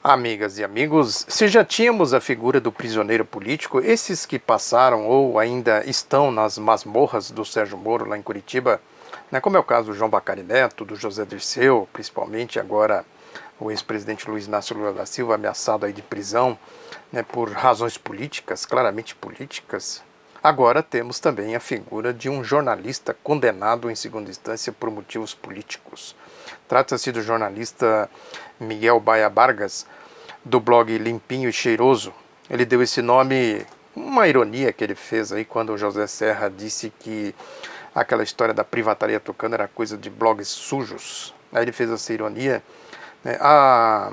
Amigas e amigos, se já tínhamos a figura do prisioneiro político, esses que passaram ou ainda estão nas masmorras do Sérgio Moro lá em Curitiba, né, como é o caso do João Bacari Neto, do José Dirceu, principalmente agora o ex-presidente Luiz Inácio Lula da Silva ameaçado aí de prisão, né, por razões políticas, claramente políticas. Agora temos também a figura de um jornalista condenado em segunda instância por motivos políticos. Trata-se do jornalista Miguel Baia Vargas, do blog Limpinho e Cheiroso. Ele deu esse nome, uma ironia que ele fez aí quando o José Serra disse que aquela história da privataria tucana era coisa de blogs sujos. Aí ele fez essa ironia. Né? A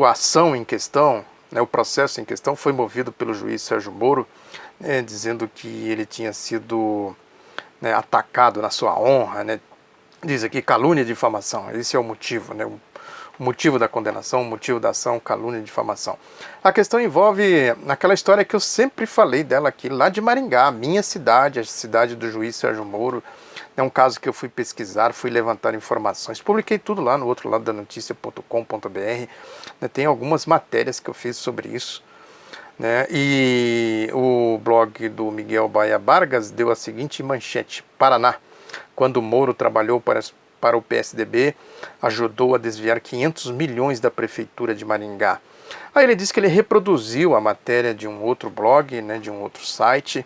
ação em questão, né, o processo em questão foi movido pelo juiz Sérgio Moro, né, dizendo que ele tinha sido, né, atacado na sua honra, né? Diz aqui calúnia e difamação, esse é o motivo, né? O motivo da condenação, o motivo da ação, calúnia e difamação. A questão envolve aquela história que eu sempre falei dela aqui, lá de Maringá, a minha cidade, a cidade do juiz Sérgio Moro. É um caso que eu fui pesquisar, fui levantar informações, publiquei tudo lá no outro lado da noticia.com.br, né? Tem algumas matérias que eu fiz sobre isso, né? E o blog do Miguel Baia Vargas deu a seguinte manchete: Paraná. Quando Moro trabalhou para o PSDB, ajudou a desviar 500 milhões da prefeitura de Maringá. Aí ele disse que ele reproduziu a matéria de um outro blog, né, de um outro site,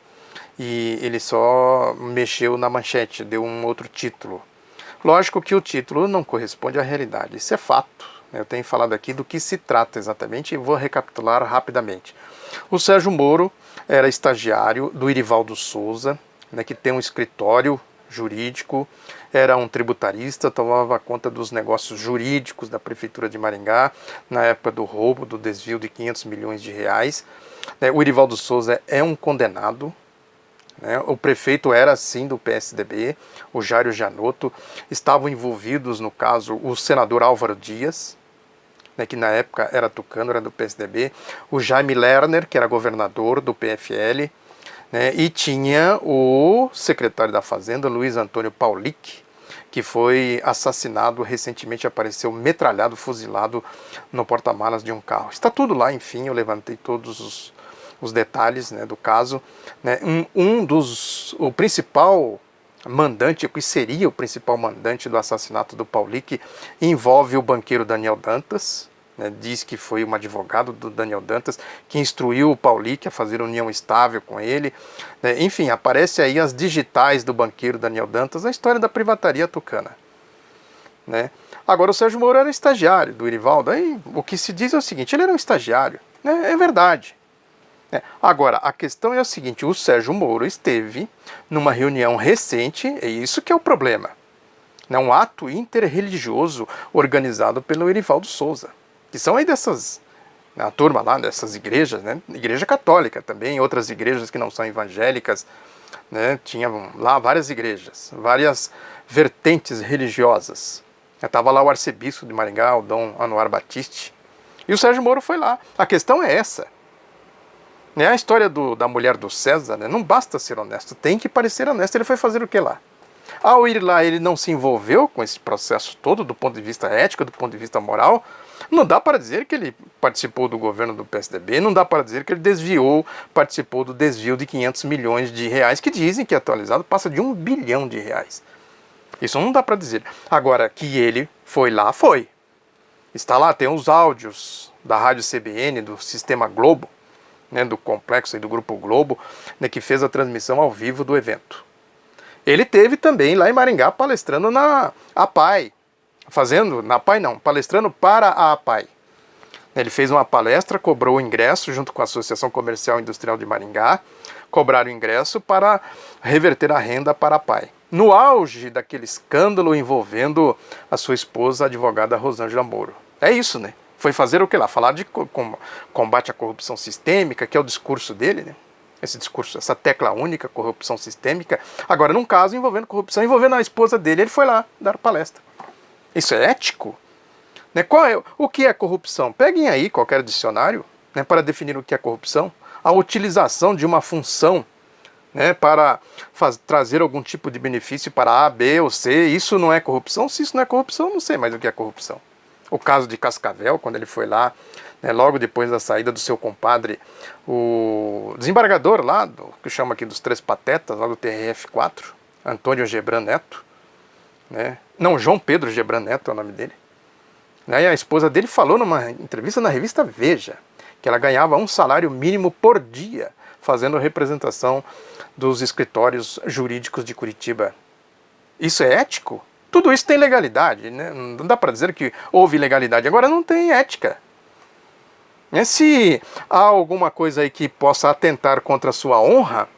e ele só mexeu na manchete, deu um outro título. Lógico que o título não corresponde à realidade, isso é fato. Eu tenho falado aqui do que se trata exatamente e vou recapitular rapidamente. O Sérgio Moro era estagiário do Irivaldo Souza, né, que tem um escritório jurídico, era um tributarista, tomava conta dos negócios jurídicos da Prefeitura de Maringá, na época do roubo, do desvio de 500 milhões de reais. O Irivaldo Souza é um condenado, né? O prefeito era sim do PSDB, o Jairo Janotto, estavam envolvidos no caso o senador Álvaro Dias, né, que na época era tucano, era do PSDB, o Jaime Lerner, que era governador do PFL, né, e tinha o secretário da Fazenda, Luiz Antônio Paulic, que foi assassinado recentemente, apareceu metralhado, fuzilado no porta-malas de um carro. Está tudo lá, enfim, eu levantei todos os detalhes, né, do caso. Né, o principal mandante, o que seria o principal mandante do assassinato do Paulic, envolve o banqueiro Daniel Dantas. Né, diz que foi um advogado do Daniel Dantas que instruiu o Paulic a fazer união estável com ele. Né, enfim, aparece aí as digitais do banqueiro Daniel Dantas na história da privataria tucana. Né? Agora o Sérgio Moro era estagiário do Irivaldo. Aí, o que se diz é o seguinte: ele era um estagiário. Né, é verdade. Agora, a questão é o seguinte: o Sérgio Moro esteve numa reunião recente, é isso que é o problema. Né, um ato interreligioso organizado pelo Irivaldo Souza, que são aí dessas, a turma lá dessas igrejas, né, igreja católica também, outras igrejas que não são evangélicas, né, tinham lá várias igrejas, várias vertentes religiosas. Estava lá o arcebispo de Maringá, o Dom Anuar Batiste, e o Sérgio Moro foi lá. A questão é essa. Né, a história da mulher do César, né, não basta ser honesto, tem que parecer honesto. Ele foi fazer o que lá? Ao ir lá, ele não se envolveu com esse processo todo, do ponto de vista ético, do ponto de vista moral. Não dá para dizer que ele participou do governo do PSDB, não dá para dizer que ele participou do desvio de 500 milhões de reais, que dizem que atualizado passa de 1 bilhão de reais. Isso não dá para dizer. Agora, que ele foi lá, foi. Está lá, tem os áudios da Rádio CBN, do Sistema Globo, né, do complexo aí do Grupo Globo, né, que fez a transmissão ao vivo do evento. Ele teve também lá em Maringá palestrando na APAI, palestrando para a APAI. Ele fez uma palestra, cobrou o ingresso junto com a Associação Comercial e Industrial de Maringá, cobraram o ingresso para reverter a renda para a APAI. No auge daquele escândalo envolvendo a sua esposa, a advogada Rosângela Moro. É isso, né? Foi fazer o que lá? Falar de combate à corrupção sistêmica, que é o discurso dele, né? Esse discurso, essa tecla única, corrupção sistêmica. Agora, num caso envolvendo corrupção, envolvendo a esposa dele, ele foi lá dar palestra. Isso é ético? Né? O que é corrupção? Peguem aí qualquer dicionário, né, para definir o que é corrupção. A utilização de uma função, né, para trazer algum tipo de benefício para A, B ou C. Isso não é corrupção? Se isso não é corrupção, não sei mais o que é corrupção. o caso de Cascavel, quando ele foi lá, né, logo depois da saída do seu compadre, o desembargador lá, que chama aqui dos Três Patetas, lá do TRF4, Antônio Gebran Neto, né? Não, João Pedro Gebran Neto é o nome dele. Né? E a esposa dele falou numa entrevista na revista Veja, que ela ganhava um salário mínimo por dia, fazendo representação dos escritórios jurídicos de Curitiba. Isso é ético? Tudo isso tem legalidade, né? Não dá para dizer que houve ilegalidade, agora não tem ética. Se há alguma coisa aí que possa atentar contra a sua honra,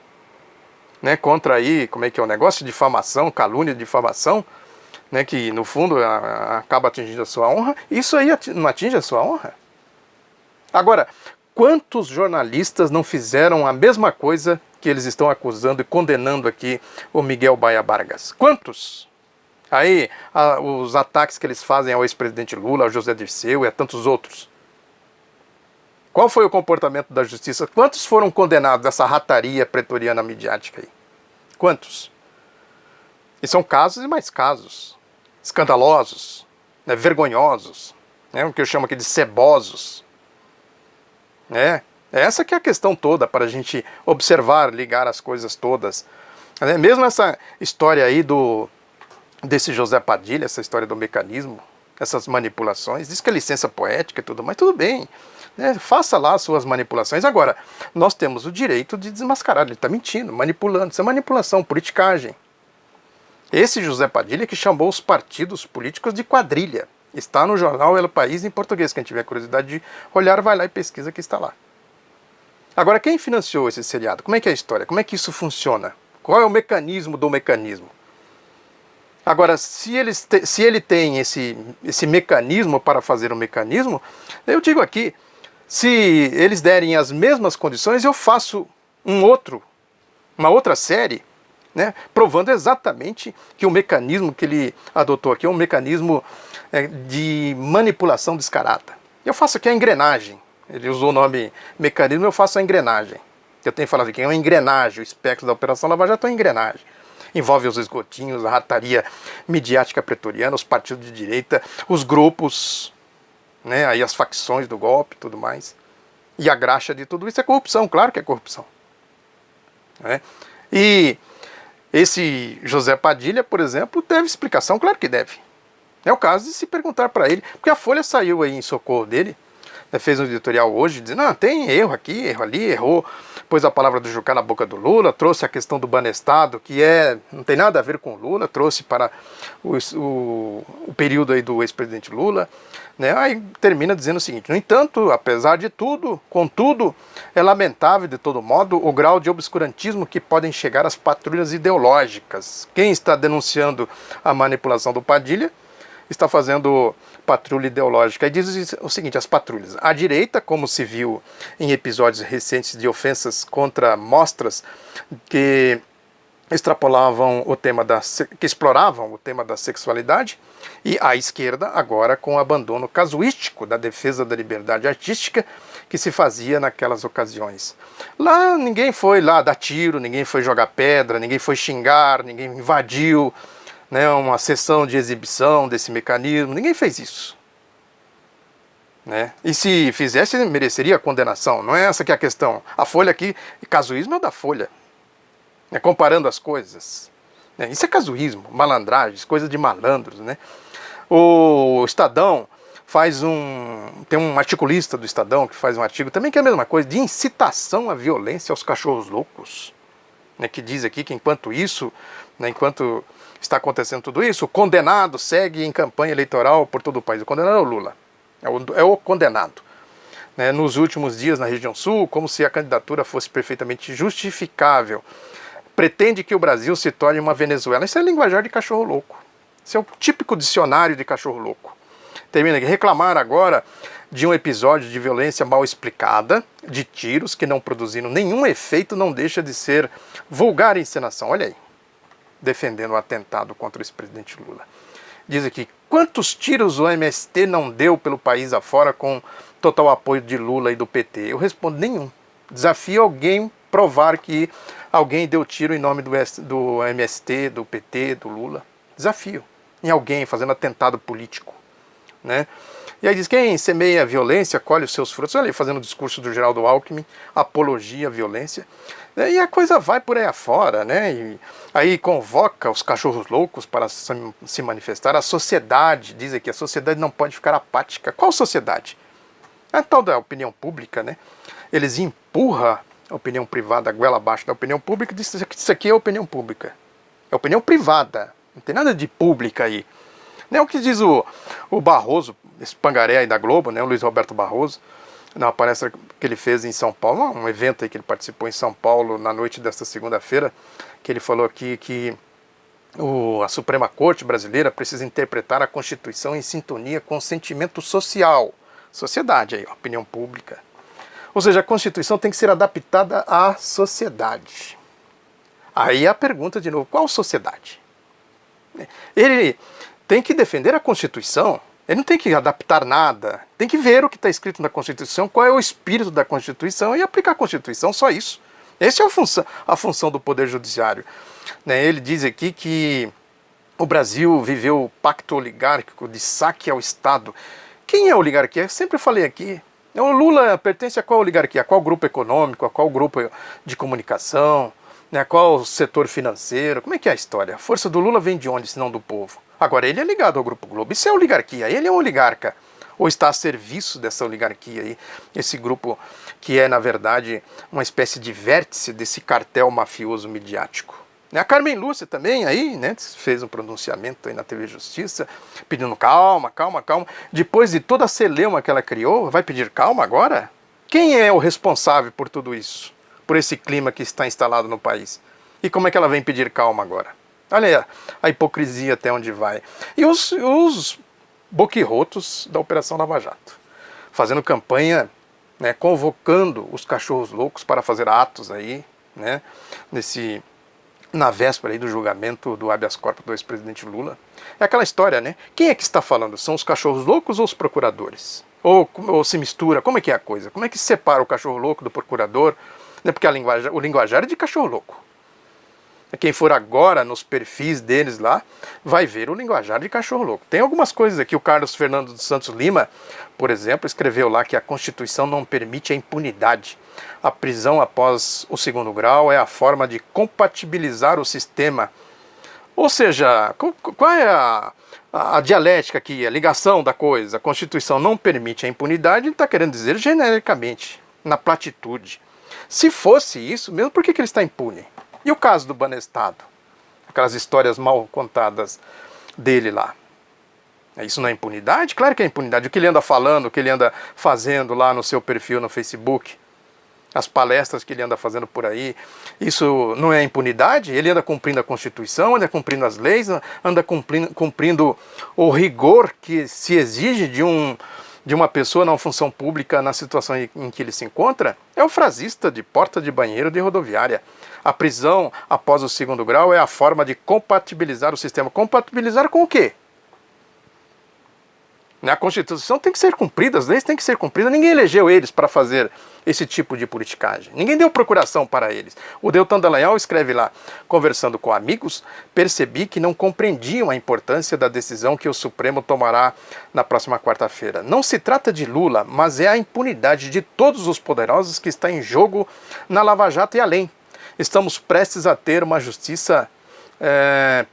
né, contra aí, como é que é o negócio, difamação, calúnia, difamação, né, que no fundo acaba atingindo a sua honra, isso aí não atinge a sua honra? Agora, quantos jornalistas não fizeram a mesma coisa que eles estão acusando e condenando aqui o Miguel Baia Vargas? Quantos? Aí, os ataques que eles fazem ao ex-presidente Lula, ao José Dirceu e a tantos outros. Qual foi o comportamento da justiça? Quantos foram condenados dessa rataria pretoriana midiática aí? Quantos? E são casos e mais casos. Escandalosos, né, vergonhosos, né, o que eu chamo aqui de cebosos. Né? Essa que é a questão toda para a gente observar, ligar as coisas todas. Mesmo essa história aí desse José Padilha, essa história do mecanismo, essas manipulações, diz que é licença poética e tudo, mas tudo bem. Né, faça lá as suas manipulações. Agora, nós temos o direito de desmascarar. Ele está mentindo, manipulando. Isso é manipulação, politicagem. Esse José Padilha que chamou os partidos políticos de quadrilha. Está no jornal El País em português. Quem tiver curiosidade de olhar, vai lá e pesquisa que está lá. Agora, quem financiou esse seriado? Como é que é a história? Como é que isso funciona? Qual é o mecanismo do mecanismo? Agora, se ele tem esse mecanismo para fazer o mecanismo, eu digo aqui, se eles derem as mesmas condições, eu faço uma outra série, né, provando exatamente que o mecanismo que ele adotou aqui é um mecanismo de manipulação descarada. Eu faço aqui a engrenagem. Ele usou o nome mecanismo, eu faço a engrenagem. Eu tenho falado aqui, é uma engrenagem, o espectro da Operação Lava Jato é uma engrenagem. Envolve os esgotinhos, a rataria midiática pretoriana, os partidos de direita, os grupos, né, aí as facções do golpe e tudo mais. E a graxa de tudo isso é corrupção, claro que é corrupção. Né? E esse José Padilha, por exemplo, deve explicação? Claro que deve. É o caso de se perguntar para ele, porque a Folha saiu aí em socorro dele, né, fez um editorial hoje dizendo, não, tem erro aqui, erro ali, errou, pôs a palavra do Jucá na boca do Lula, trouxe a questão do banestado, que não tem nada a ver com o Lula, trouxe para o período aí do ex-presidente Lula, né, aí termina dizendo o seguinte, no entanto, apesar de tudo, contudo, é lamentável de todo modo o grau de obscurantismo que podem chegar às patrulhas ideológicas. Quem está denunciando a manipulação do Padilha está fazendo patrulha ideológica. E diz o seguinte, as patrulhas. A direita, como se viu em episódios recentes de ofensas contra mostras que exploravam o tema da sexualidade, e a esquerda agora com o abandono casuístico da defesa da liberdade artística que se fazia naquelas ocasiões. Lá ninguém foi lá dar tiro, ninguém foi jogar pedra, ninguém foi xingar, ninguém invadiu, né, uma sessão de exibição desse mecanismo, ninguém fez isso. Né? E se fizesse, mereceria condenação, não é essa que é a questão. A Folha aqui, casuísmo é o da Folha, né, comparando as coisas. Né? Isso é casuísmo, malandragens, coisa de malandros. Né? O Estadão tem um articulista do Estadão que faz um artigo também que é a mesma coisa, de incitação à violência aos cachorros loucos, né, que diz aqui que enquanto isso, né, enquanto está acontecendo tudo isso, o condenado segue em campanha eleitoral por todo o país. O condenado é o Lula, é o condenado. Né, nos últimos dias na região sul, como se a candidatura fosse perfeitamente justificável. Pretende que o Brasil se torne uma Venezuela. Isso é linguajar de cachorro louco. Isso é o típico dicionário de cachorro louco. Termina aqui. Reclamar agora de um episódio de violência mal explicada, de tiros que não produziram nenhum efeito, não deixa de ser vulgar encenação. Olha aí. Defendendo o atentado contra o ex-presidente Lula. Diz aqui, quantos tiros o MST não deu pelo país afora com total apoio de Lula e do PT? Eu respondo, nenhum. Desafio alguém provar que alguém deu tiro em nome do MST, do PT, do Lula. Desafio. Em alguém fazendo atentado político. Né? E aí diz, quem semeia a violência colhe os seus frutos. Olha aí, fazendo o discurso do Geraldo Alckmin, apologia à violência. E a coisa vai por aí afora, né? E aí convoca os cachorros loucos para se manifestar. A sociedade, diz aqui, a sociedade não pode ficar apática. Qual sociedade? A tal da opinião pública, né? Eles empurram a opinião privada goela abaixo da opinião pública e dizem que isso aqui é opinião pública. É opinião privada. Não tem nada de pública aí. Não é o que diz o Barroso, esse pangaré aí da Globo, né? O Luiz Roberto Barroso, na palestra que ele fez em São Paulo, um evento aí que ele participou em São Paulo na noite desta segunda-feira, que ele falou aqui que a Suprema Corte brasileira precisa interpretar a Constituição em sintonia com o sentimento social. Sociedade aí, opinião pública. Ou seja, a Constituição tem que ser adaptada à sociedade. Aí a pergunta de novo, qual sociedade? Ele tem que defender a Constituição. Ele não tem que adaptar nada, tem que ver o que está escrito na Constituição, qual é o espírito da Constituição e aplicar a Constituição, só isso. Essa é a função do Poder Judiciário. Ele diz aqui que o Brasil viveu o pacto oligárquico de saque ao Estado. Quem é a oligarquia? Eu sempre falei aqui. O Lula pertence a qual oligarquia? A qual grupo econômico? A qual grupo de comunicação? A qual setor financeiro? Como é que é a história? A força do Lula vem de onde, se não do povo? Agora, ele é ligado ao Grupo Globo. Isso é oligarquia. Ele é um oligarca. Ou está a serviço dessa oligarquia aí. Esse grupo que é, na verdade, uma espécie de vértice desse cartel mafioso midiático. A Carmen Lúcia também aí, né, fez um pronunciamento aí na TV Justiça, pedindo calma, calma, calma. Depois de toda a celeuma que ela criou, vai pedir calma agora? Quem é o responsável por tudo isso? Por esse clima que está instalado no país? E como é que ela vem pedir calma agora? Olha aí a hipocrisia até onde vai. E os boquirrotos da Operação Lava Jato, fazendo campanha, né, convocando os cachorros loucos para fazer atos aí, né, na véspera aí do julgamento do habeas corpus do ex-presidente Lula. É aquela história, né? Quem é que está falando? São os cachorros loucos ou os procuradores? Ou se mistura? Como é que é a coisa? Como é que se separa o cachorro louco do procurador? Porque o linguajar é de cachorro louco. Quem for agora nos perfis deles lá, vai ver o linguajar de cachorro louco. Tem algumas coisas aqui, o Carlos Fernando dos Santos Lima, por exemplo, escreveu lá que a Constituição não permite a impunidade. A prisão após o segundo grau é a forma de compatibilizar o sistema. Ou seja, qual é a dialética aqui, a ligação da coisa? A Constituição não permite a impunidade, ele está querendo dizer genericamente, na platitude. Se fosse isso mesmo, por que ele está impune? E o caso do Banestado? Aquelas histórias mal contadas dele lá. Isso não é impunidade? Claro que é impunidade. O que ele anda falando, o que ele anda fazendo lá no seu perfil no Facebook, as palestras que ele anda fazendo por aí, isso não é impunidade? Ele anda cumprindo a Constituição, anda cumprindo as leis, anda cumprindo o rigor que se exige de uma pessoa na função pública na situação em que ele se encontra? É o frasista de porta de banheiro de rodoviária. A prisão após o segundo grau é a forma de compatibilizar o sistema. Compatibilizar com o quê? A Constituição tem que ser cumprida, as leis têm que ser cumpridas. Ninguém elegeu eles para fazer esse tipo de politicagem. Ninguém deu procuração para eles. O Deltan Dallagnol escreve lá, conversando com amigos, percebi que não compreendiam a importância da decisão que o Supremo tomará na próxima quarta-feira. Não se trata de Lula, mas é a impunidade de todos os poderosos que está em jogo na Lava Jato e além. Estamos prestes a ter uma justiça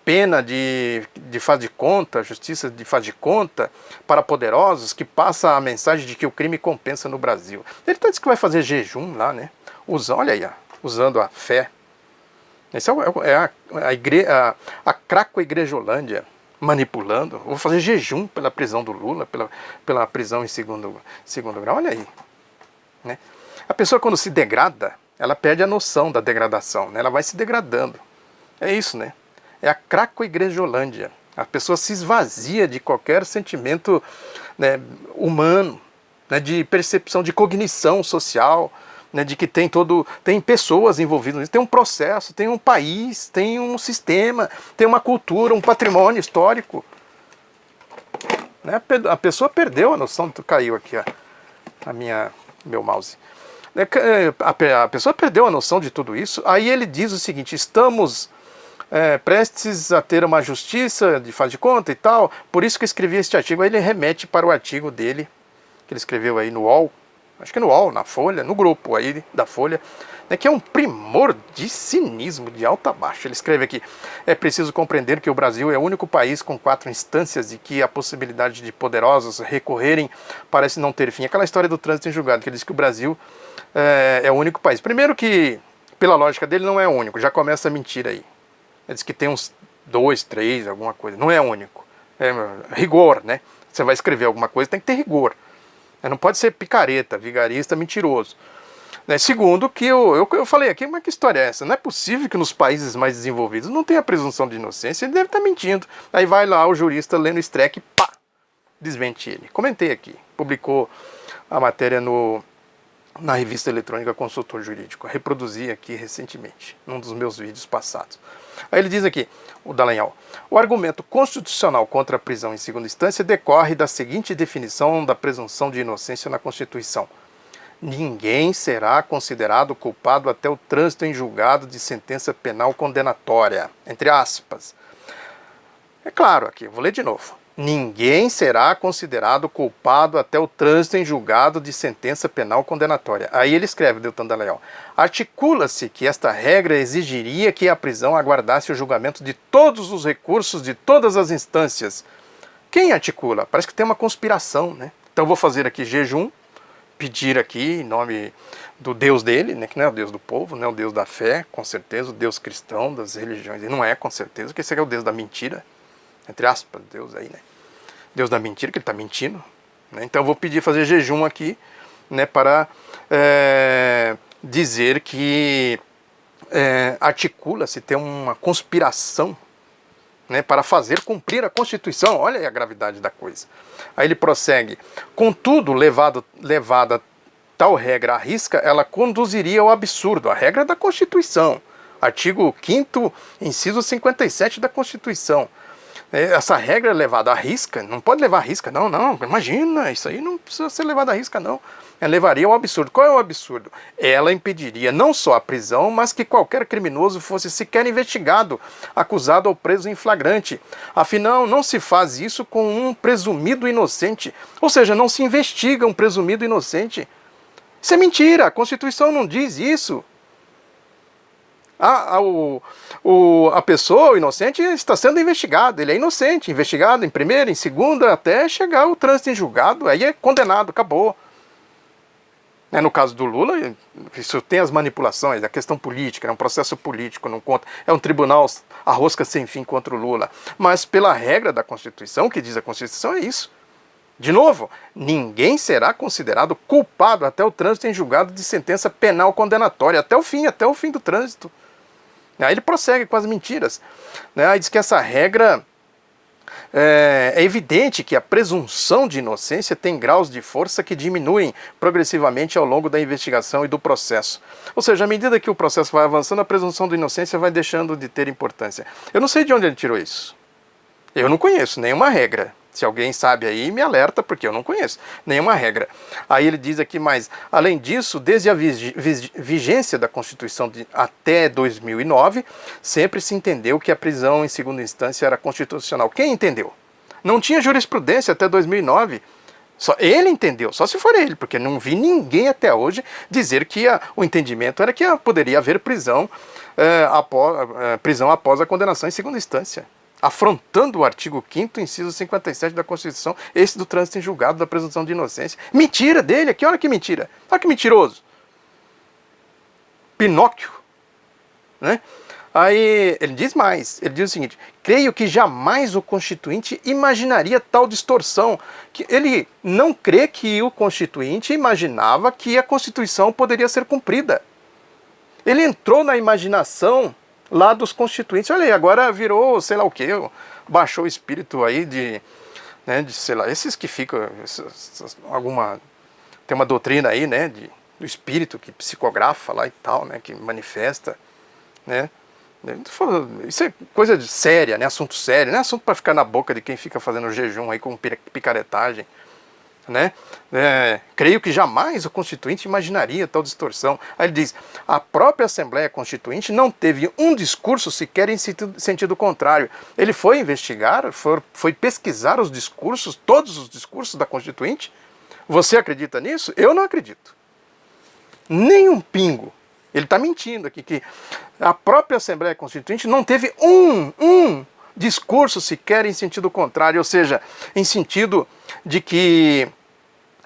pena de faz de conta, justiça de faz de conta para poderosos, que passa a mensagem de que o crime compensa no Brasil. Ele disse que vai fazer jejum lá, né? Olha aí, usando a fé. Esse a Craco Igrejolândia manipulando. Vou fazer jejum pela prisão do Lula, pela prisão em segundo grau. Olha aí, né? A pessoa, quando se degrada, ela perde a noção da degradação, né? Ela vai se degradando. É isso, né? É a Craco-Igrejolândia. A pessoa se esvazia de qualquer sentimento, né, humano, né, de percepção, de cognição social, né, de que tem pessoas envolvidas nisso, tem um processo, tem um país, tem um sistema, tem uma cultura, um patrimônio histórico. Né? A pessoa perdeu a noção. Caiu aqui meu mouse. A pessoa perdeu a noção de tudo isso. Aí ele diz o seguinte: estamos prestes a ter uma justiça de faz de conta e tal, por isso que eu escrevi este artigo. Aí ele remete para o artigo dele, que ele escreveu aí no UOL, acho que no UOL, na Folha, no grupo aí da Folha, né, que é um primor de cinismo de alta a baixa. Ele escreve aqui: é preciso compreender que o Brasil é o único país com 4 instâncias e que a possibilidade de poderosos recorrerem parece não ter fim. Aquela história do trânsito em julgado, que ele diz que o Brasil é o único país. Primeiro que, pela lógica dele, não é o único, já começa a mentira aí. Ele diz que tem uns 2, 3, alguma coisa, não é único. É rigor, né? Você vai escrever alguma coisa, tem que ter rigor. Não pode ser picareta, vigarista, mentiroso. Segundo, que eu falei aqui, mas que história é essa? Não é possível que nos países mais desenvolvidos não tenha presunção de inocência, ele deve estar mentindo. Aí vai lá o jurista lendo o Streck, pá, desmente ele. Comentei aqui, publicou a matéria na revista eletrônica Consultor Jurídico. Reproduzi aqui recentemente, num dos meus vídeos passados. Aí ele diz aqui, o Dallagnol: o argumento constitucional contra a prisão em segunda instância decorre da seguinte definição da presunção de inocência na Constituição: ninguém será considerado culpado até o trânsito em julgado de sentença penal condenatória. Entre aspas. É claro aqui, vou ler de novo. Ninguém será considerado culpado até o trânsito em julgado de sentença penal condenatória. Aí ele escreve, Deltan Dallagnol: articula-se que esta regra exigiria que a prisão aguardasse o julgamento de todos os recursos de todas as instâncias. Quem articula? Parece que tem uma conspiração, né? Então eu vou fazer aqui jejum, pedir aqui em nome do Deus dele, né, que não é o Deus do povo, não é o Deus da fé, com certeza, o Deus cristão das religiões, e não é, com certeza, porque esse é o Deus da mentira, entre aspas, Deus aí, né, Deus da mentira, que ele está mentindo, né? Então eu vou pedir fazer jejum aqui, né, para dizer que articula-se, tem uma conspiração, né, para fazer cumprir a Constituição. Olha aí a gravidade da coisa. Aí ele prossegue: contudo, levada tal regra à risca, ela conduziria ao absurdo. A regra da Constituição, artigo 5º, inciso 57 da Constituição. Essa regra é levada à risca, não pode levar à risca, não, imagina, isso aí não precisa ser levado à risca, não. Levaria ao absurdo. Qual é o absurdo? Ela impediria não só a prisão, mas que qualquer criminoso fosse sequer investigado, acusado ou preso em flagrante. Afinal, não se faz isso com um presumido inocente, ou seja, não se investiga um presumido inocente. Isso é mentira, a Constituição não diz isso. A pessoa, o inocente, está sendo investigado, ele é inocente, investigado em primeira, em segunda, até chegar o trânsito em julgado, aí é condenado, acabou. No caso do Lula, isso tem as manipulações, a questão política, é um processo político, não conta, é um tribunal a rosca sem fim contra o Lula. Mas pela regra da Constituição, que diz a Constituição, é isso. De novo, ninguém será considerado culpado até o trânsito em julgado de sentença penal condenatória, até o fim do trânsito. Aí ele prossegue com as mentiras. Aí diz que essa regra é evidente que a presunção de inocência tem graus de força que diminuem progressivamente ao longo da investigação e do processo. Ou seja, à medida que o processo vai avançando, a presunção de inocência vai deixando de ter importância. Eu não sei de onde ele tirou isso. Eu não conheço nenhuma regra. Se alguém sabe aí, me alerta, porque eu não conheço nenhuma regra. Aí ele diz aqui mais: além disso, desde a vigência da Constituição até 2009, sempre se entendeu que a prisão em segunda instância era constitucional. Quem entendeu? Não tinha jurisprudência até 2009. Só ele entendeu, só se for ele, porque não vi ninguém até hoje dizer que o entendimento era que poderia haver prisão após a condenação em segunda instância, afrontando o artigo 5º, inciso 57 da Constituição, esse do trânsito em julgado da presunção de inocência. Mentira dele aqui, olha que mentira. Olha que mentiroso. Pinóquio. Né? Aí ele diz mais, ele diz o seguinte: creio que jamais o Constituinte imaginaria tal distorção. Que ele não crê que o Constituinte imaginava que a Constituição poderia ser cumprida. Ele entrou na imaginação lá dos constituintes. Olha aí, agora virou, sei lá o que, baixou o espírito aí de sei lá, esses que ficam, tem uma doutrina aí, né, do espírito que psicografa lá e tal, né, que manifesta, né. Isso é coisa séria, né, assunto sério, não é assunto para ficar na boca de quem fica fazendo jejum aí com picaretagem. né? Creio que jamais o Constituinte imaginaria tal distorção. Aí ele diz, a própria Assembleia Constituinte não teve um discurso sequer em sentido contrário. Ele foi investigar, foi pesquisar os discursos, todos os discursos da Constituinte. Você acredita nisso? Eu não acredito. Nem um pingo. Ele está mentindo aqui, que a própria Assembleia Constituinte não teve um discurso sequer em sentido contrário, ou seja, em sentido de que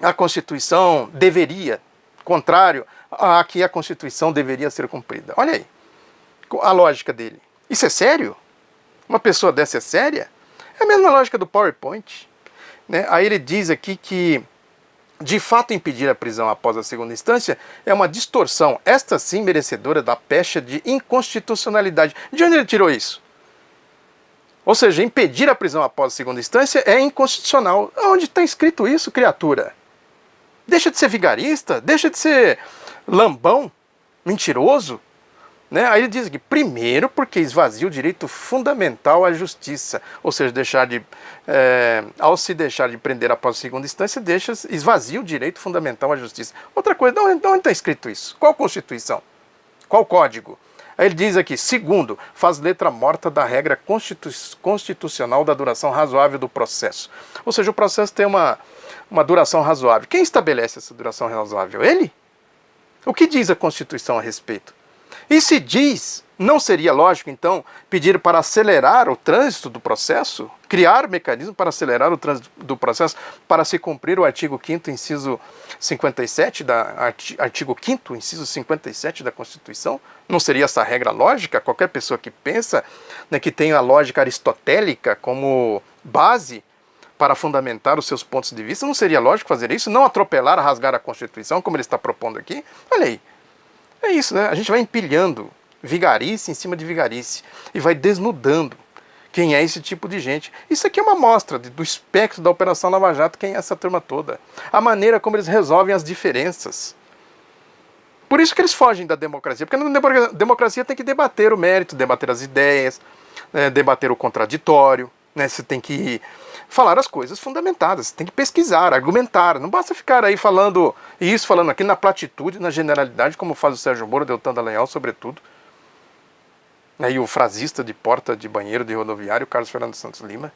a Constituição deveria, contrário a que a Constituição deveria ser cumprida. Olha aí, a lógica dele. Isso é sério? Uma pessoa dessa é séria? É a mesma lógica do PowerPoint, né? Aí ele diz aqui que, de fato, impedir a prisão após a segunda instância é uma distorção, esta sim merecedora da pecha de inconstitucionalidade. De onde ele tirou isso? Ou seja, impedir a prisão após a segunda instância é inconstitucional. Onde está escrito isso, criatura? Deixa de ser vigarista, deixa de ser lambão, mentiroso. Né? Aí ele diz aqui, primeiro porque esvazia o direito fundamental à justiça, ou seja, ao se deixar de prender após a segunda instância, esvazia o direito fundamental à justiça. Outra coisa, de onde está escrito isso? Qual Constituição? Qual código? Aí ele diz aqui, segundo, faz letra morta da regra constitucional da duração razoável do processo. Ou seja, o processo tem uma duração razoável. Quem estabelece essa duração razoável? Ele? O que diz a Constituição a respeito? E se diz, não seria lógico, então, pedir para acelerar o trânsito do processo? Criar mecanismo para acelerar o trânsito do processo para se cumprir o artigo 5º, inciso 57, artigo 5º, inciso 57 da Constituição? Não seria essa regra lógica? Qualquer pessoa que pensa, né, que tem a lógica aristotélica como base para fundamentar os seus pontos de vista, não seria lógico fazer isso? Não atropelar, rasgar a Constituição, como ele está propondo aqui? Olha aí. É isso, né? A gente vai empilhando vigarice em cima de vigarice e vai desnudando quem é esse tipo de gente. Isso aqui é uma amostra do espectro da Operação Lava Jato, quem é essa turma toda. A maneira como eles resolvem as diferenças. Por isso que eles fogem da democracia, porque na democracia tem que debater o mérito, debater as ideias, debater o contraditório, né? Você tem que falar as coisas fundamentadas, você tem que pesquisar, argumentar, não basta ficar aí falando isso, falando aquilo na platitude, na generalidade, como faz o Sérgio Moro, Deltan Dallagnol, sobretudo. E o frasista de porta de banheiro de rodoviário, Carlos Fernando Santos Lima.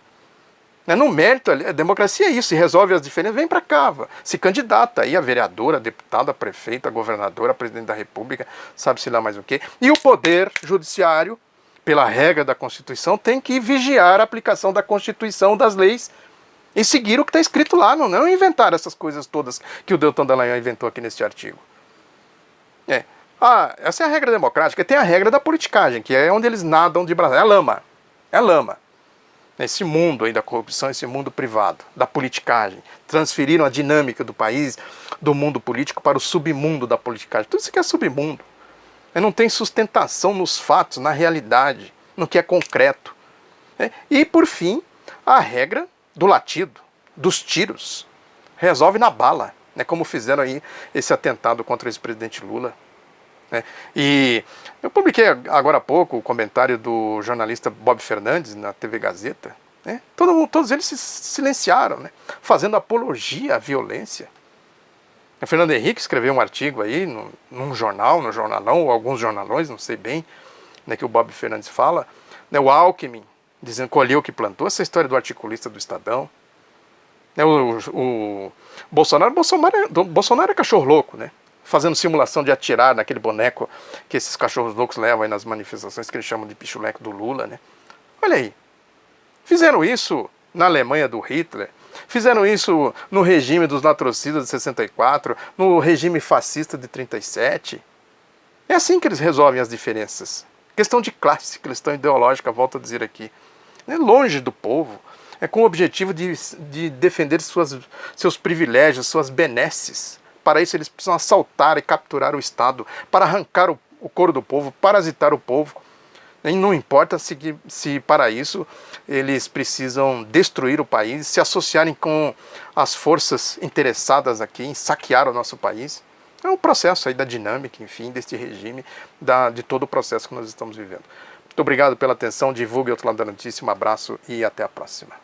No mérito, a democracia é isso, se resolve as diferenças, vem para cá, se candidata aí a vereadora, a deputada, a prefeita, a governadora, a presidente da república, sabe-se lá mais o quê. E o poder judiciário, pela regra da Constituição, tem que vigiar a aplicação da Constituição, das leis, e seguir o que está escrito lá, não inventar essas coisas todas que o Deltan Dallagnol inventou aqui neste artigo. Essa é a regra democrática. Tem a regra da politicagem, que é onde eles nadam de braçada. É lama. Esse mundo aí da corrupção, esse mundo privado, da politicagem. Transferiram a dinâmica do país, do mundo político, para o submundo da politicagem. Tudo isso aqui é submundo. Não tem sustentação nos fatos, na realidade, no que é concreto. E, por fim, a regra do latido, dos tiros. Resolve na bala, como fizeram aí esse atentado contra o ex-presidente Lula. E eu publiquei agora há pouco o comentário do jornalista Bob Fernandes na TV Gazeta. Todos eles se silenciaram, fazendo apologia à violência. O Fernando Henrique escreveu um artigo aí num jornal, no Jornalão, ou alguns jornalões, não sei bem, que o Bob Fernandes fala. O Alckmin, dizendo que colheu o que plantou, essa história do articulista do Estadão. O Bolsonaro é cachorro louco, fazendo simulação de atirar naquele boneco que esses cachorros loucos levam aí nas manifestações que eles chamam de pichuleco do Lula. Olha aí, fizeram isso na Alemanha do Hitler, fizeram isso no regime dos latrocidas de 64, no regime fascista de 37. É assim que eles resolvem as diferenças. Questão de classe, questão ideológica, volto a dizer aqui. Longe do povo, com o objetivo de defender seus privilégios, suas benesses. Para isso eles precisam assaltar e capturar o Estado, para arrancar o couro do povo, parasitar o povo. E não importa se para isso eles precisam destruir o país, se associarem com as forças interessadas aqui em saquear o nosso país. É um processo aí da dinâmica, enfim, deste regime, de todo o processo que nós estamos vivendo. Muito obrigado pela atenção, divulgue o Outro Lado da Notícia, um abraço e até a próxima.